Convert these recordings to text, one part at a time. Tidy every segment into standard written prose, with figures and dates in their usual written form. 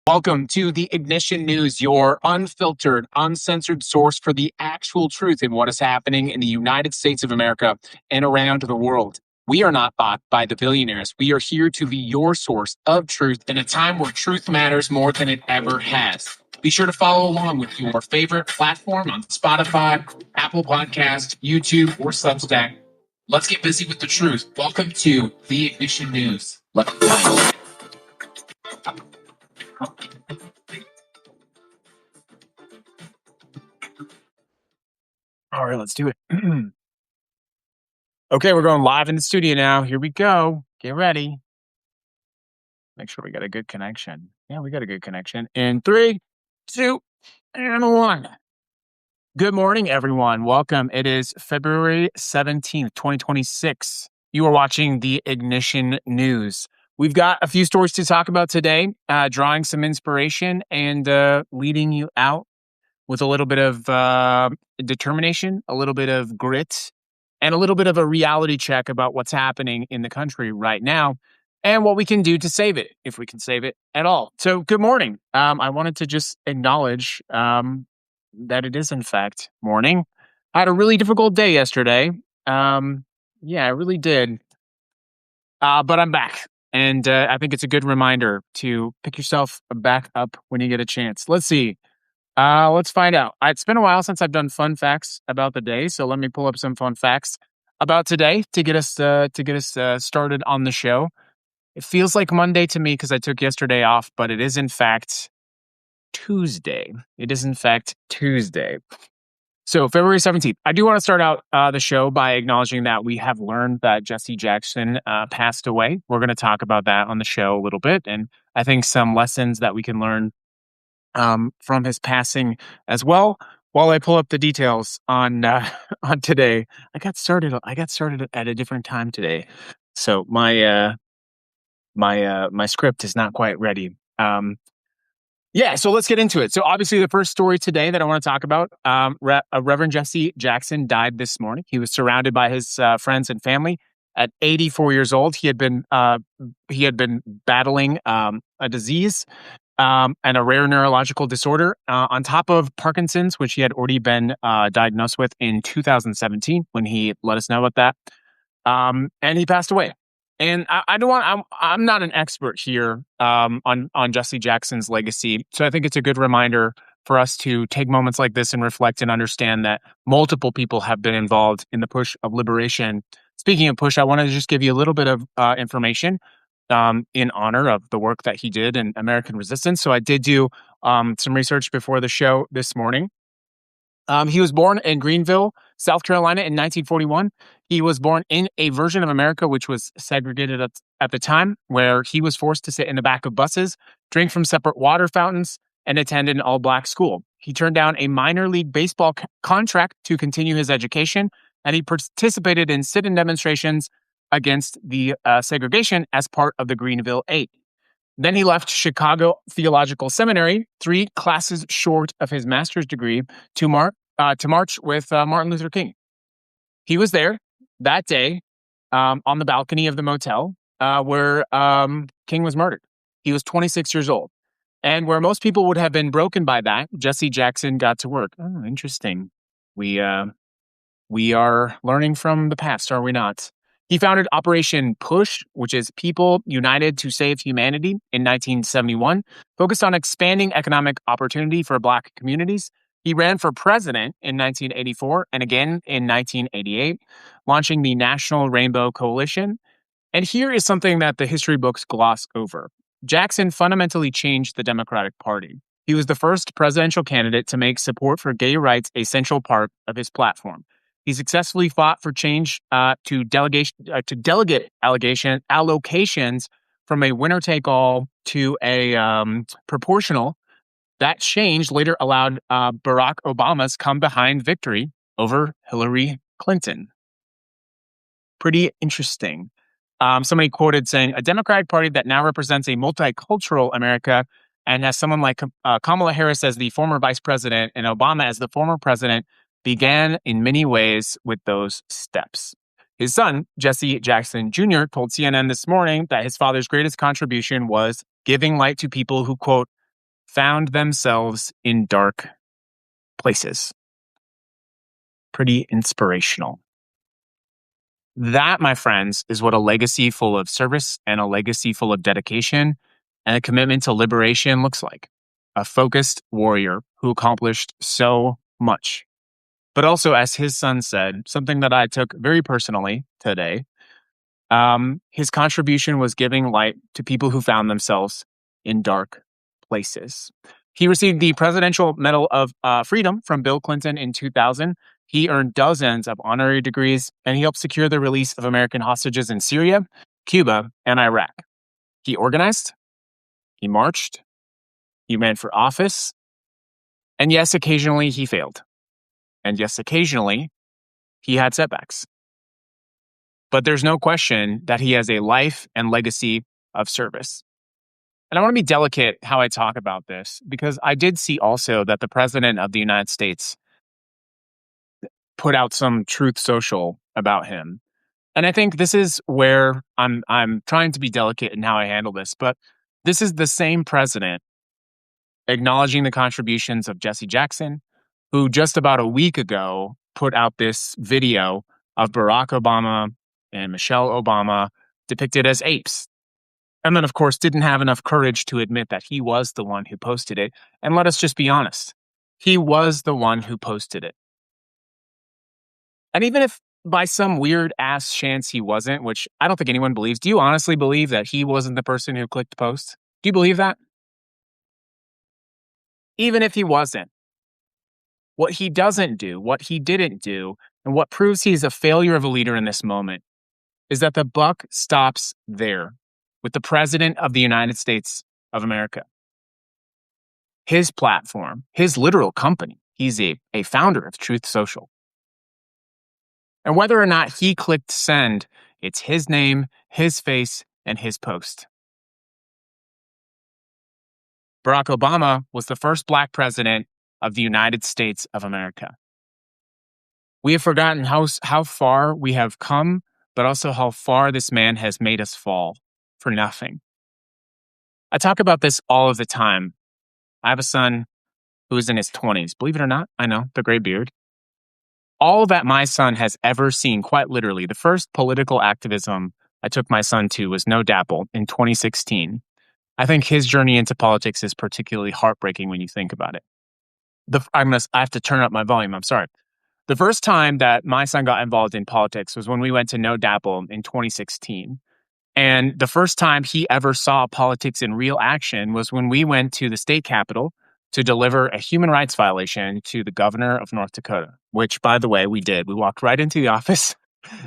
Welcome to the Ignition News, your unfiltered, uncensored source for the actual truth in what is happening in the United States of America and around the world. We are not bought by the billionaires. We are here to be your source of truth in a time where truth matters more than it ever has. Be sure to follow along with your favorite platform on Spotify, Apple Podcasts, YouTube, or Substack. Let's get busy with the truth. Welcome to the Ignition News. Let's go. All right, let's do it. Okay, we're going live in the studio now. Here we go. Get ready. Make sure we got a good connection. Yeah, we got a good connection. In 3, 2, and 1. Good morning, everyone. Welcome. It is February 17th, 2026. You are watching the Ignition News. We've got a few stories to talk about today, drawing some inspiration and leading you out with a little bit of determination, a little bit of grit, and a little bit of a reality check about what's happening in the country right now and what we can do to save it, if we can save it at all. So good morning. I wanted to just acknowledge that it is, in fact, morning. I had a really difficult day yesterday. Yeah, I really did. But I'm back. And I think it's a good reminder to pick yourself back up when you get a chance. Let's see. Let's find out. It's been a while since I've done fun facts about the day, so let me pull up some fun facts about today to get us started on the show. It feels like Monday to me because I took yesterday off, but it is in fact Tuesday. It is in fact Tuesday. So February 17th. I do want to start out the show by acknowledging that we have learned that Jesse Jackson passed away. We're going to talk about that on the show a little bit, and I think some lessons that we can learn from his passing as well. While I pull up the details on today, I got started at a different time today, so my script is not quite ready. So let's get into it. So obviously, the first story today that I want to talk about, Reverend Jesse Jackson died this morning. He was surrounded by his friends and family. At 84 years old, he had been battling a disease. And a rare neurological disorder on top of Parkinson's, which he had already been diagnosed with in 2017 when he let us know about that. And he passed away. And I'm not an expert here on Jesse Jackson's legacy. So I think it's a good reminder for us to take moments like this and reflect and understand that multiple people have been involved in the push of liberation. Speaking of push, I want to just give you a little bit of information in honor of the work that he did in American resistance. So I did do some research before the show this morning. He was born in Greenville, South Carolina in 1941. He was born in a version of America which was segregated at the time, where he was forced to sit in the back of buses, drink from separate water fountains, and attend an all-black school. He turned down a minor league baseball contract to continue his education, and he participated in sit-in demonstrations against the segregation as part of the Greenville 8. Then he left Chicago Theological Seminary, 3 classes short of his master's degree, to march with Martin Luther King. He was there that day on the balcony of the motel where King was murdered. He was 26 years old. And where most people would have been broken by that, Jesse Jackson got to work. Oh, interesting. We are learning from the past, are we not? He founded Operation Push, which is People United to Save Humanity, in 1971, focused on expanding economic opportunity for Black communities. He ran for president in 1984 and again in 1988, launching the National Rainbow Coalition. And here is something that the history books gloss over. Jackson fundamentally changed the Democratic Party. He was the first presidential candidate to make support for gay rights a central part of his platform. He successfully fought for change to delegate allocations from a winner-take-all to a proportional. That change later allowed Barack Obama's come-behind victory over Hillary Clinton. Pretty interesting. Somebody quoted saying, "A Democratic Party that now represents a multicultural America and has someone like Kamala Harris as the former vice president and Obama as the former president began in many ways with those steps." His son, Jesse Jackson Jr., told CNN this morning that his father's greatest contribution was giving light to people who, quote, found themselves in dark places. Pretty inspirational. That, my friends, is what a legacy full of service and a legacy full of dedication and a commitment to liberation looks like. A focused warrior who accomplished so much. But also, as his son said, something that I took very personally today, his contribution was giving light to people who found themselves in dark places. He received the Presidential Medal of Freedom from Bill Clinton in 2000. He earned dozens of honorary degrees, and he helped secure the release of American hostages in Syria, Cuba, and Iraq. He organized, he marched, he ran for office, and yes, occasionally he failed. And yes, occasionally he had setbacks. But there's no question that he has a life and legacy of service. And I want to be delicate how I talk about this, because I did see also that the President of the United States put out some Truth Social about him. And I think this is where I'm trying to be delicate in how I handle this, but this is the same president acknowledging the contributions of Jesse Jackson, who just about a week ago put out this video of Barack Obama and Michelle Obama depicted as apes. And then, of course, didn't have enough courage to admit that he was the one who posted it. And let us just be honest. He was the one who posted it. And even if by some weird ass chance he wasn't, which I don't think anyone believes, do you honestly believe that he wasn't the person who clicked post? Do you believe that? Even if he wasn't, what he doesn't do, what he didn't do, and what proves he's a failure of a leader in this moment is that the buck stops there with the President of the United States of America. His platform, his literal company, he's a founder of Truth Social. And whether or not he clicked send, it's his name, his face, and his post. Barack Obama was the first Black president of the United States of America. We have forgotten how far we have come, but also how far this man has made us fall for nothing. I talk about this all of the time. I have a son who is in his 20s. Believe it or not, I know, the gray beard. All that my son has ever seen, quite literally, the first political activism I took my son to was No Dapple in 2016. I think his journey into politics is particularly heartbreaking when you think about it. I have to turn up my volume. I'm sorry. The first time that my son got involved in politics was when we went to No Dapple in 2016. And the first time he ever saw politics in real action was when we went to the state capitol to deliver a human rights violation to the governor of North Dakota, which, by the way, we did. We walked right into the office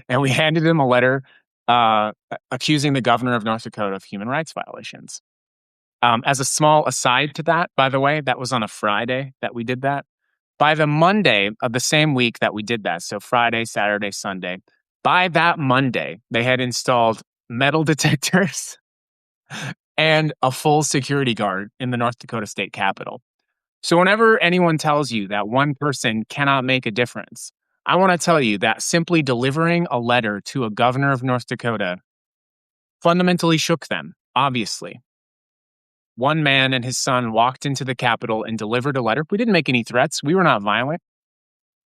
and we handed him a letter accusing the governor of North Dakota of human rights violations. As a small aside to that, by the way, that was on a Friday that we did that. By the Monday of the same week that we did that, so Friday, Saturday, Sunday, by that Monday, they had installed metal detectors and a full security guard in the North Dakota State Capitol. So whenever anyone tells you that one person cannot make a difference, I want to tell you that simply delivering a letter to a governor of North Dakota fundamentally shook them, obviously. One man and his son walked into the Capitol and delivered a letter. We didn't make any threats. We were not violent.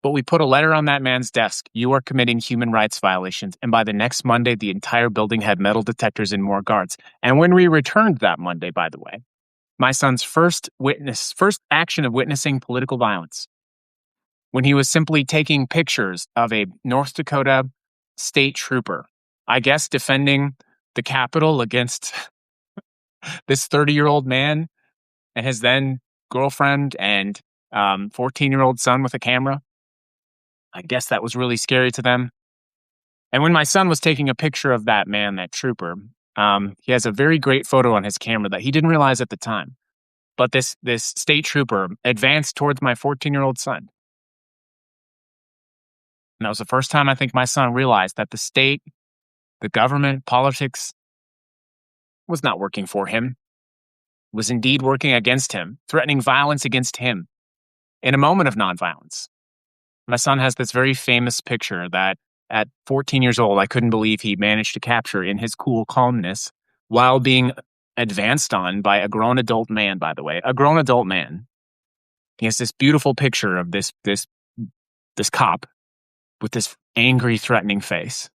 But we put a letter on that man's desk. You are committing human rights violations. And by the next Monday, the entire building had metal detectors and more guards. And when we returned that Monday, by the way, my son's first action of witnessing political violence, when he was simply taking pictures of a North Dakota state trooper, I guess defending the Capitol against this 30-year-old man and his then girlfriend and 14-year-old son with a camera. I guess that was really scary to them. And when my son was taking a picture of that man, that trooper, he has a very great photo on his camera that he didn't realize at the time. But this state trooper advanced towards my 14-year-old son. And that was the first time I think my son realized that the state, the government, politics was not working for him, was indeed working against him, threatening violence against him in a moment of nonviolence. My son has this very famous picture that at 14 years old, I couldn't believe he managed to capture in his cool calmness while being advanced on by a grown adult man, by the way, a grown adult man. He has this beautiful picture of this cop with this angry, threatening face.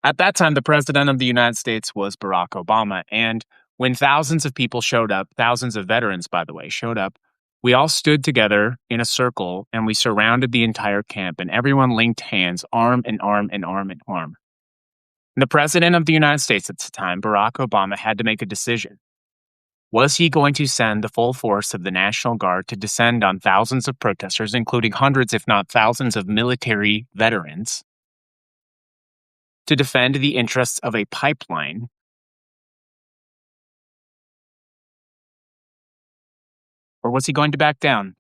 At that time, the president of the United States was Barack Obama. And when thousands of people showed up, thousands of veterans, by the way, showed up, we all stood together in a circle and we surrounded the entire camp and everyone linked hands, arm in arm in arm in arm. And the president of the United States at the time, Barack Obama, had to make a decision. Was he going to send the full force of the National Guard to descend on thousands of protesters, including hundreds, if not thousands, of military veterans, to defend the interests of a pipeline? Or was he going to back down?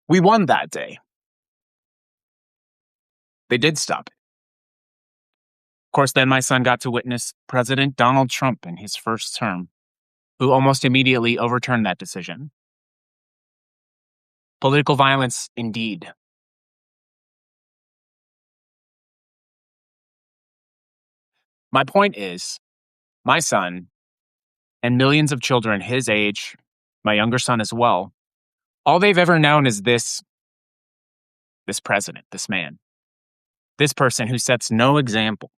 We won that day. They did stop it. Of course, then my son got to witness President Donald Trump in his first term, who almost immediately overturned that decision. Political violence, indeed. My point is, my son and millions of children his age, my younger son as well, all they've ever known is this president, this man, this person who sets no example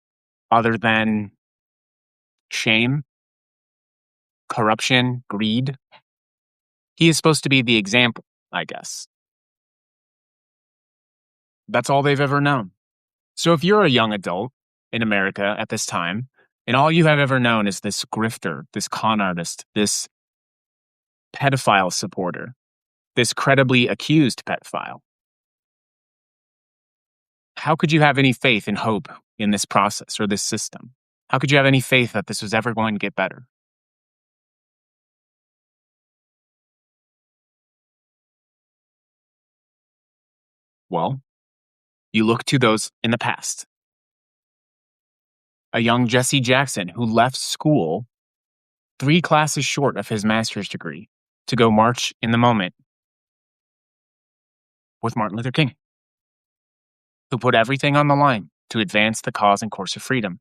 other than shame, corruption, greed. He is supposed to be the example, I guess. That's all they've ever known. So if you're a young adult in America at this time, and all you have ever known is this grifter, this con artist, this pedophile supporter, this credibly accused pedophile, how could you have any faith and hope in this process or this system? How could you have any faith that this was ever going to get better? Well, you look to those in the past. A young Jesse Jackson who left school 3 classes short of his master's degree to go march in the moment with Martin Luther King, who put everything on the line to advance the cause and course of freedom,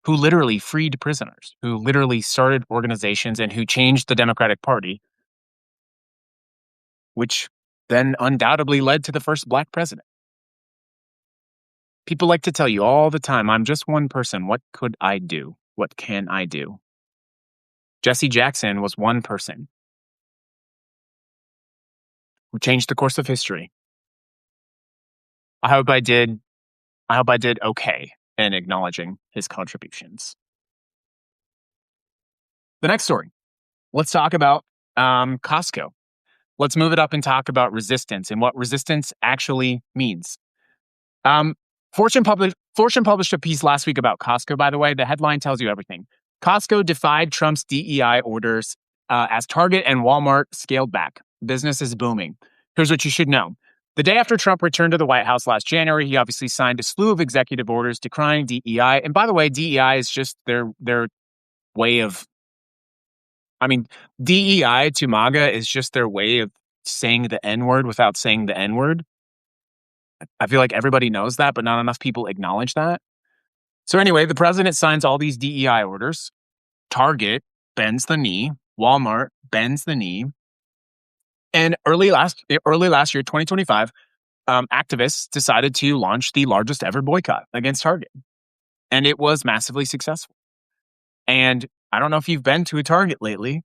who literally freed prisoners, who literally started organizations and who changed the Democratic Party, which then undoubtedly led to the first Black president. People like to tell you all the time, I'm just one person. What could I do? What can I do? Jesse Jackson was one person who changed the course of history. I hope I did okay in acknowledging his contributions. The next story. Let's talk about Costco. Let's move it up and talk about resistance and what resistance actually means. Fortune published a piece last week about Costco, by the way. The headline tells you everything. Costco defied Trump's DEI orders as Target and Walmart scaled back. Business is booming. Here's what you should know. The day after Trump returned to the White House last January, he obviously signed a slew of executive orders decrying DEI. And by the way, DEI is just their way of, DEI to MAGA is just their way of saying the N-word without saying the N-word. I feel like everybody knows that, but not enough people acknowledge that. So anyway, the president signs all these DEI orders. Target bends the knee. Walmart bends the knee. And early last year, 2025, activists decided to launch the largest ever boycott against Target. And it was massively successful. And I don't know if you've been to a Target lately,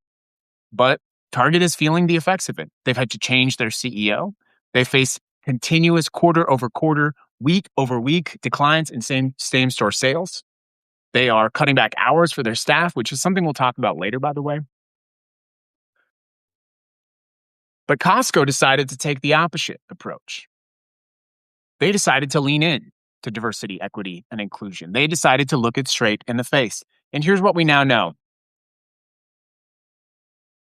but Target is feeling the effects of it. They've had to change their CEO. They face continuous quarter over quarter, week over week declines in same store sales. They are cutting back hours for their staff, which is something we'll talk about later, by the way. But Costco decided to take the opposite approach. They decided to lean in to diversity, equity, and inclusion. They decided to look it straight in the face. And here's what we now know.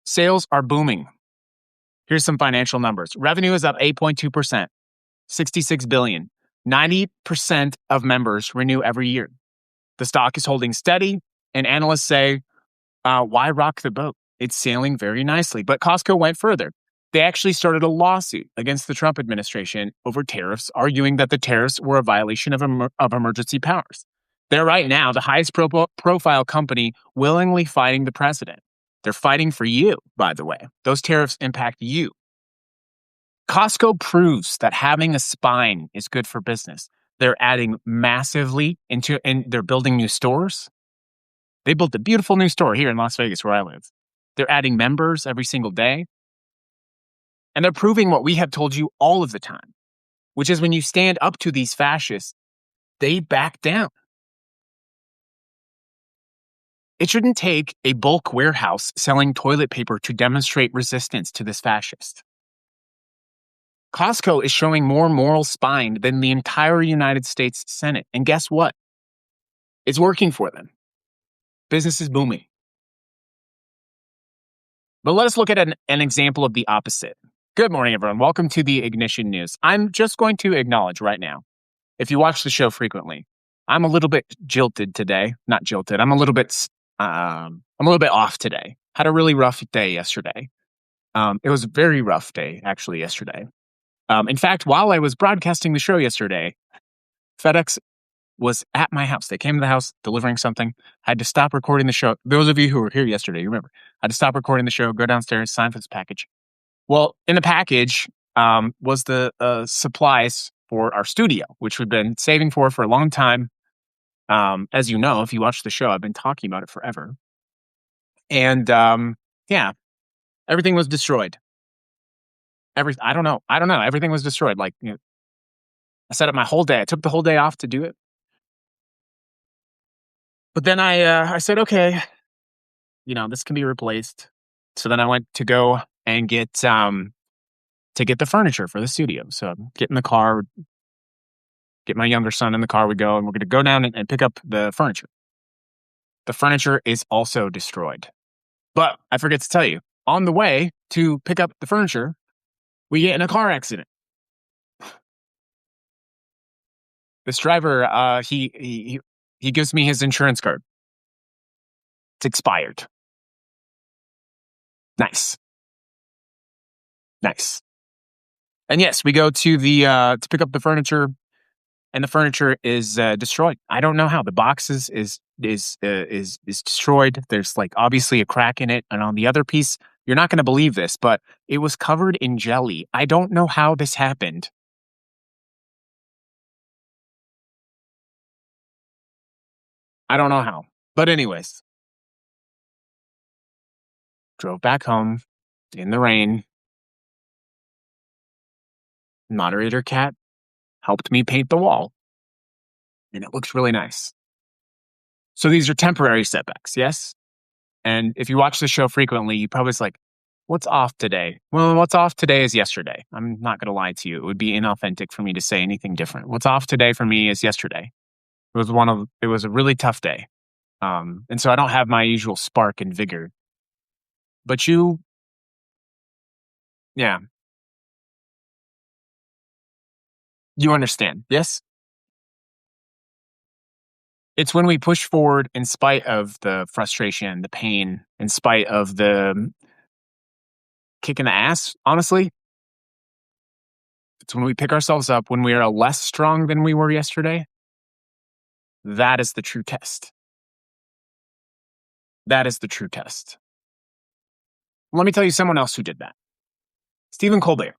Sales are booming. Here's some financial numbers. Revenue is up 8.2%, $66 billion. 90% of members renew every year. The stock is holding steady, and analysts say, why rock the boat? It's sailing very nicely. But Costco went further. They actually started a lawsuit against the Trump administration over tariffs, arguing that the tariffs were a violation of emergency powers. They're right now the highest profile company willingly fighting the president. They're fighting for you, by the way. Those tariffs impact you. Costco proves that having a spine is good for business. They're adding massively into, and they're building new stores. They built a beautiful new store here in Las Vegas, where I live. They're adding members every single day. And they're proving what we have told you all of the time, which is when you stand up to these fascists, they back down. It shouldn't take a bulk warehouse selling toilet paper to demonstrate resistance to this fascist. Costco is showing more moral spine than the entire United States Senate. And guess what? It's working for them. Business is booming. But let us look at an example of the opposite. Good morning, everyone. Welcome to the Ignition News. I'm just going to acknowledge right now, if you watch the show frequently, I'm a little bit jilted today. Not jilted. I'm a little bit off today. Had a really rough day yesterday. It was a very rough day, actually, yesterday. In fact, while I was broadcasting the show yesterday, FedEx was at my house. They came to the house delivering something. I had to stop recording the show. Those of you who were here yesterday, you remember. I had to stop recording the show, go downstairs, sign for this package. Well, in the package was the supplies for our studio, which we've been saving for a long time. As you know, if you watch the show, I've been talking about it forever. And yeah, everything was destroyed. I don't know. Everything was destroyed. Like, you know, I set up my whole day. I took the whole day off to do it. But then I said, okay, you know, this can be replaced. So then I went to go and get the furniture for the studio. So get in the car, get my younger son in the car. We go, and we're going to go down and pick up the furniture. The furniture is also destroyed. But I forget to tell you, on the way to pick up the furniture, we get in a car accident. This driver, he gives me his insurance card. It's expired. Nice. And yes, we go to the to pick up the furniture, and the furniture is destroyed. I don't know how. The box is destroyed. There's like obviously a crack in it, and on the other piece, you're not going to believe this, but it was covered in jelly. I don't know how this happened. I don't know how. But anyways, drove back home in the rain. Moderator Cat helped me paint the wall, and it looks really nice. So these are temporary setbacks, yes? And if you watch the show frequently, you probably like, what's off today? Well, what's off today is yesterday. I'm not going to lie to you. It would be inauthentic for me to say anything different. What's off today for me is yesterday. It was a really tough day. And so I don't have my usual spark and vigor. But yeah, you understand, yes? It's when we push forward in spite of the frustration, the pain, in spite of the kick in the ass, honestly. It's when we pick ourselves up, when we are less strong than we were yesterday. That is the true test. That is the true test. Let me tell you someone else who did that. Stephen Colbert.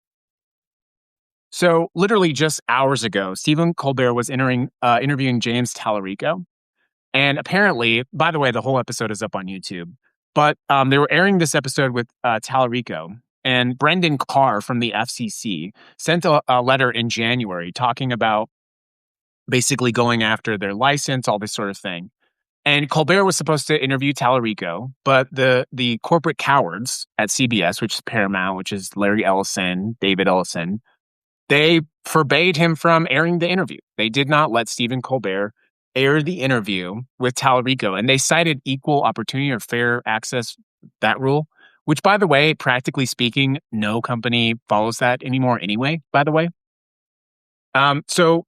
So literally just hours ago, Stephen Colbert was interviewing James Tallarico. And apparently, by the way, the whole episode is up on YouTube. But they were airing this episode with Tallarico. And Brendan Carr from the FCC sent a letter in January talking about basically going after their license, all this sort of thing. And Colbert was supposed to interview Tallarico, but the corporate cowards at CBS, which is Paramount, which is Larry Ellison, David Ellison, they forbade him from airing the interview. They did not let Stephen Colbert air the interview with Tallarico. And they cited equal opportunity or fair access, that rule, which, by the way, practically speaking, no company follows that anymore anyway, by the way. So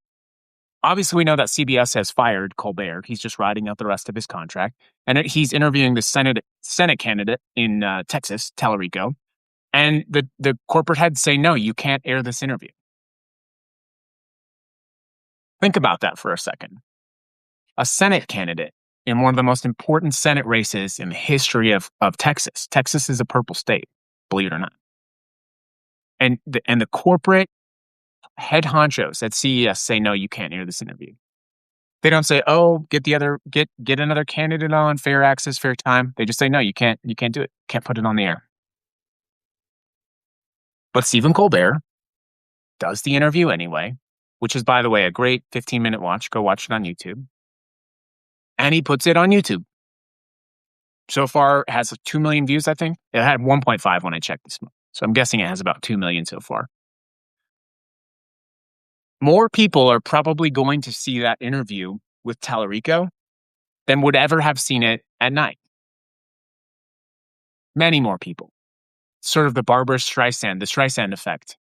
obviously we know that CBS has fired Colbert. He's just riding out the rest of his contract. And he's interviewing the Senate candidate in Texas, Tallarico. And the corporate heads say, no, you can't air this interview. Think about that for a second. a Senate candidate in one of the most important Senate races in the history of Texas. Texas is a purple state, believe it or not. And the corporate head honchos at CES say, no, you can't hear this interview. They don't say, oh, get another candidate on, fair access, fair time. They just say, no, you can't do it. Can't put it on the air. But Stephen Colbert does the interview anyway, which is, by the way, a great 15-minute watch. Go watch it on YouTube. And he puts it on YouTube. So far, it has 2 million views, I think. It had 1.5 when I checked this month. So I'm guessing it has about 2 million so far. More people are probably going to see that interview with Tallarico than would ever have seen it at night. Many more people. Sort of the Barbra Streisand, the Streisand effect.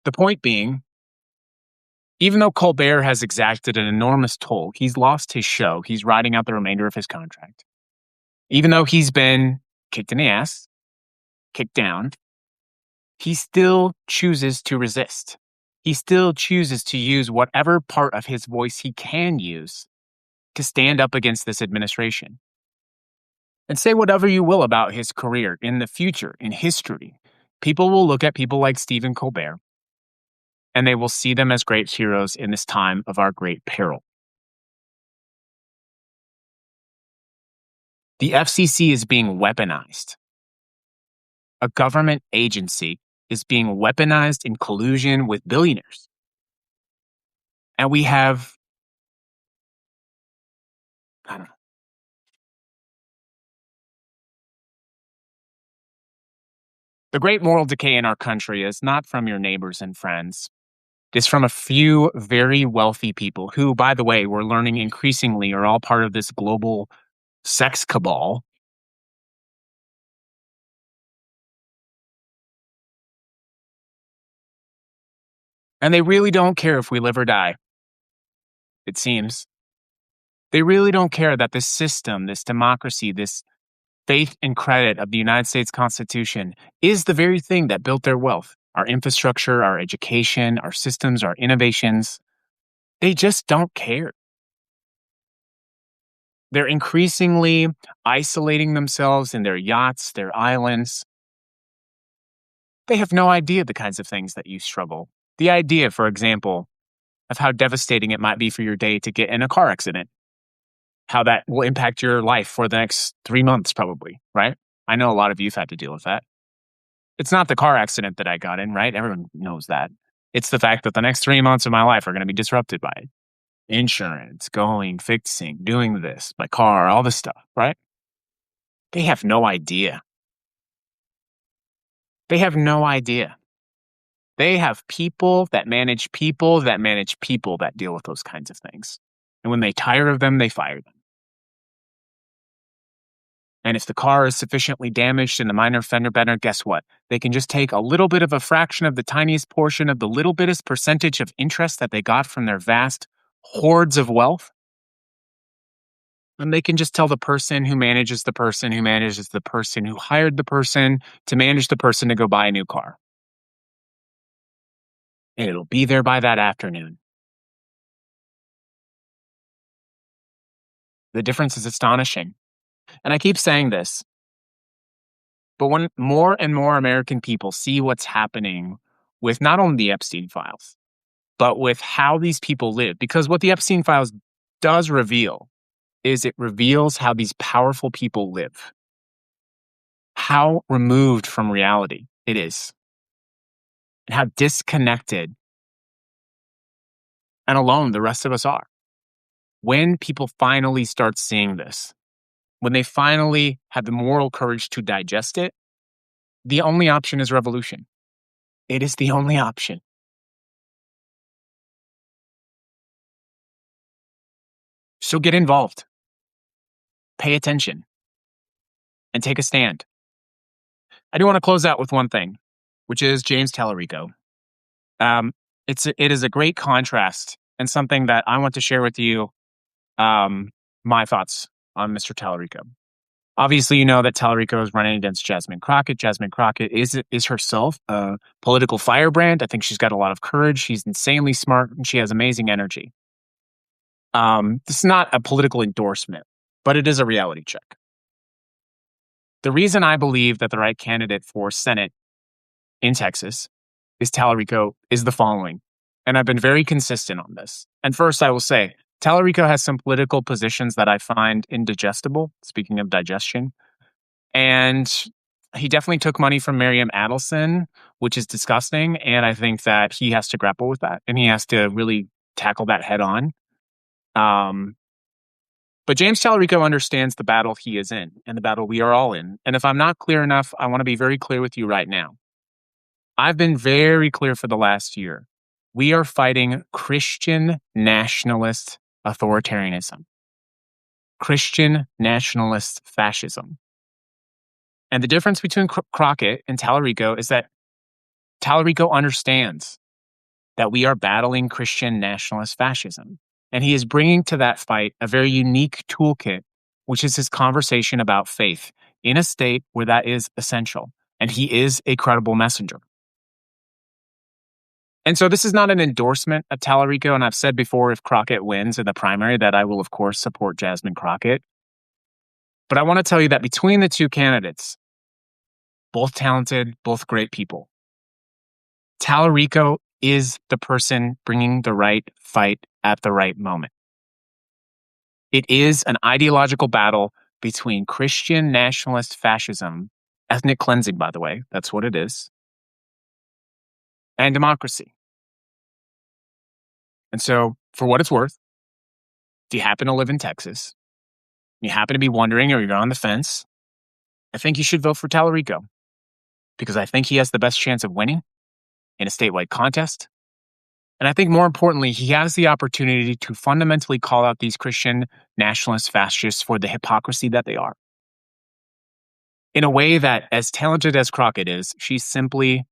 The point being, even though Colbert has exacted an enormous toll, he's lost his show. He's riding out the remainder of his contract. Even though he's been kicked in the ass, kicked down, he still chooses to resist. He still chooses to use whatever part of his voice he can use to stand up against this administration. And say whatever you will about his career in the future, in history, people will look at people like Stephen Colbert and they will see them as great heroes in this time of our great peril. The FCC is being weaponized. A government agency is being weaponized in collusion with billionaires. And we have, I don't know. The great moral decay in our country is not from your neighbors and friends. It is from a few very wealthy people who, by the way, we're learning increasingly are all part of this global sex cabal. And they really don't care if we live or die, it seems. They really don't care that this system, this democracy, this faith and credit of the United States Constitution is the very thing that built their wealth. Our infrastructure, our education, our systems, our innovations. They just don't care. They're increasingly isolating themselves in their yachts, their islands. They have no idea the kinds of things that you struggle. The idea, for example, of how devastating it might be for your day to get in a car accident. How that will impact your life for the next 3 months, probably, right? I know a lot of you've had to deal with that. It's not the car accident that I got in, right? Everyone knows that. It's the fact that the next 3 months of my life are going to be disrupted by it. Insurance, going, fixing, doing this, my car, all this stuff, right? They have no idea. They have no idea. They have people that manage people that manage people that deal with those kinds of things. And when they tire of them, they fire them. And if the car is sufficiently damaged in the minor fender bender, guess what? They can just take a little bit of a fraction of the tiniest portion of the little bittest percentage of interest that they got from their vast hordes of wealth. And they can just tell the person who manages the person who manages the person who hired the person to manage the person to go buy a new car. And it'll be there by that afternoon. The difference is astonishing. And I keep saying this, but when more and more American people see what's happening with not only the Epstein files, but with how these people live, because what the Epstein files does reveal is it reveals how these powerful people live, how removed from reality it is, and how disconnected and alone the rest of us are. When people finally start seeing this, when they finally have the moral courage to digest it, the only option is revolution. It is the only option. So get involved, pay attention, and take a stand. I do want to close out with one thing, which is James Tallarico. It is a great contrast and something that I want to share with you my thoughts on Mr. Tallarico. Obviously, you know that Tallarico is running against Jasmine Crockett. Jasmine Crockett is herself a political firebrand. I think she's got a lot of courage. She's insanely smart, and she has amazing energy. This is not a political endorsement, but it is a reality check. The reason I believe that the right candidate for Senate in Texas is Tallarico is the following. And I've been very consistent on this. And first, I will say, Tallarico has some political positions that I find indigestible, speaking of digestion. And he definitely took money from Miriam Adelson, which is disgusting. And I think that he has to grapple with that and he has to really tackle that head on. But James Tallarico understands the battle he is in and the battle we are all in. And if I'm not clear enough, I want to be very clear with you right now. I've been very clear for the last year. We are fighting Christian nationalist authoritarianism, Christian nationalist fascism. And the difference between Crockett and Tallarico is that Tallarico understands that we are battling Christian nationalist fascism. And he is bringing to that fight a very unique toolkit, which is his conversation about faith in a state where that is essential. And he is a credible messenger. And so this is not an endorsement of Tallarico. And I've said before, if Crockett wins in the primary, that I will, of course, support Jasmine Crockett. But I want to tell you that between the two candidates, both talented, both great people, Tallarico is the person bringing the right fight at the right moment. It is an ideological battle between Christian nationalist fascism, ethnic cleansing, by the way, that's what it is, and democracy. And so, for what it's worth, if you happen to live in Texas, you happen to be wondering or you're on the fence, I think you should vote for Tallarico because I think he has the best chance of winning in a statewide contest. And I think more importantly, he has the opportunity to fundamentally call out these Christian nationalist fascists for the hypocrisy that they are. In a way that, as talented as Crockett is, she simply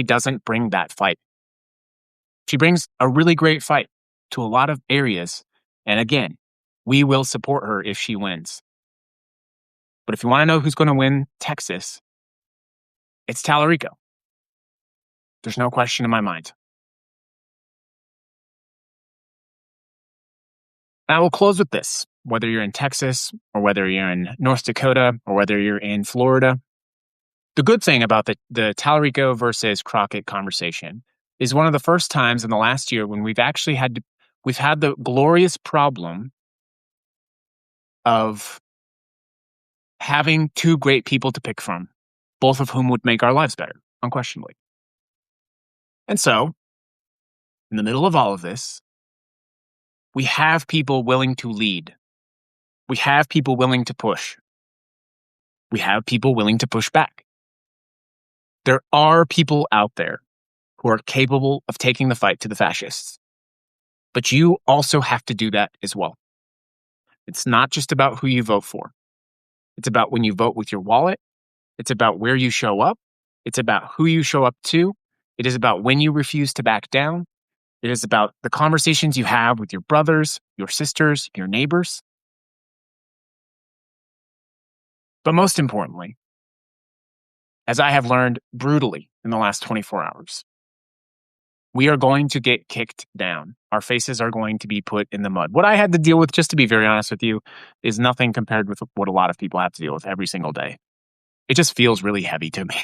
doesn't bring that fight. She brings a really great fight to a lot of areas. And again, we will support her if she wins. But if you want to know who's going to win Texas, it's Tallarico. There's no question in my mind. And I will close with this. Whether you're in Texas or whether you're in North Dakota or whether you're in Florida, the good thing about the Tallarico versus Crockett conversation is one of the first times in the last year when we've actually had the glorious problem of having two great people to pick from, both of whom would make our lives better, unquestionably. And so, in the middle of all of this, we have people willing to lead. We have people willing to push. We have people willing to push back. There are people out there who are capable of taking the fight to the fascists. But you also have to do that as well. It's not just about who you vote for. It's about when you vote with your wallet. It's about where you show up. It's about who you show up to. It is about when you refuse to back down. It is about the conversations you have with your brothers, your sisters, your neighbors. But most importantly, as I have learned brutally in the last 24 hours, we are going to get kicked down. Our faces are going to be put in the mud. What I had to deal with, just to be very honest with you, is nothing compared with what a lot of people have to deal with every single day. It just feels really heavy to me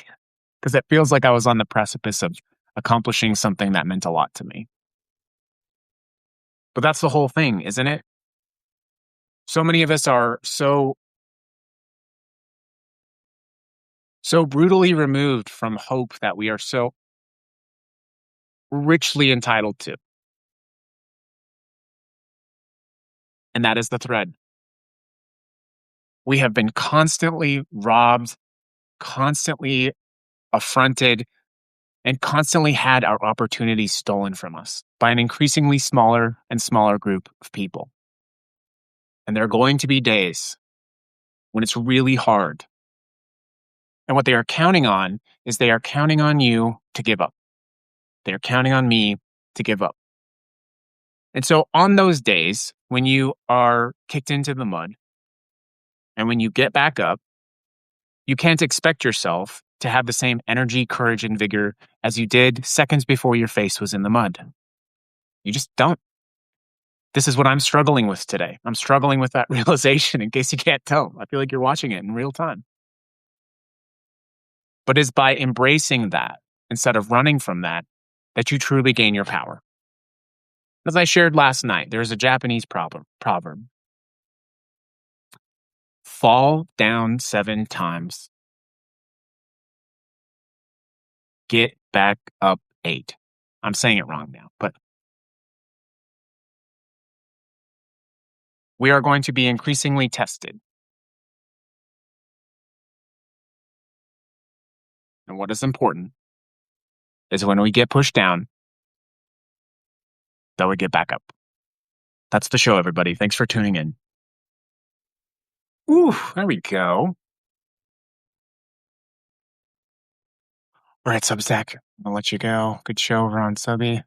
because it feels like I was on the precipice of accomplishing something that meant a lot to me. But that's the whole thing, isn't it? So many of us are so brutally removed from hope that we are so richly entitled to. And that is the thread. We have been constantly robbed, constantly affronted, and constantly had our opportunities stolen from us by an increasingly smaller and smaller group of people. And there are going to be days when it's really hard. And what they are counting on is they are counting on you to give up. They are counting on me to give up. And so on those days when you are kicked into the mud and when you get back up, you can't expect yourself to have the same energy, courage, and vigor as you did seconds before your face was in the mud. You just don't. This is what I'm struggling with today. I'm struggling with that realization in case you can't tell. I feel like you're watching it in real time. But it's by embracing that instead of running from that that you truly gain your power. As I shared last night, there's a Japanese proverb: fall down 7 times, get back up 8. I'm saying it wrong now, but we are going to be increasingly tested. And what is important is when we get pushed down, that we get back up. That's the show, everybody. Thanks for tuning in. Ooh, there we go. All right, Substack, I'll let you go. Good show over on Subby.